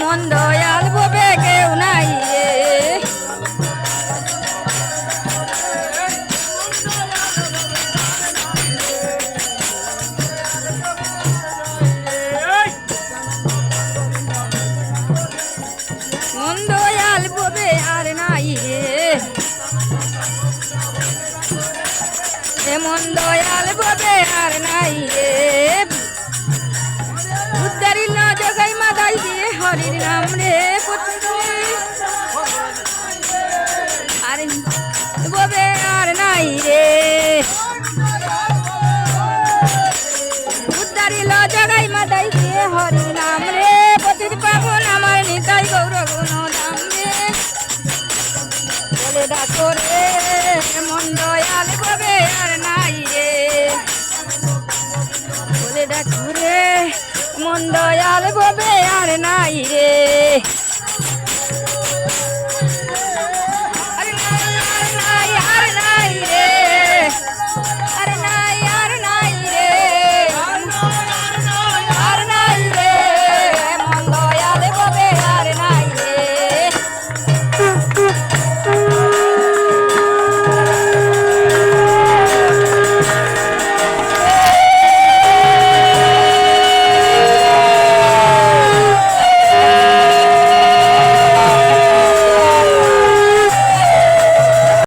এমন দয়াল ভবে কেউ নাই রে মন দয়াল ভবে আর নাই রে এমন দয়াল ভবে আর নাই রে উদ্ধারিল না জগাই মাদাই দিয়ে হরির নাম রে আর ভবে আর নাই রে উদ্ধারিল জগাই মাদাই দিয়ে হরির নাম রে পতিত পাবন আমার নিতাই গৌর গুণ নাম রে বলে ডাকো রে মন দয়াল ভবে আর নাই রে বলে ডাকো রে মন দয়াল ভবে আর নাই রে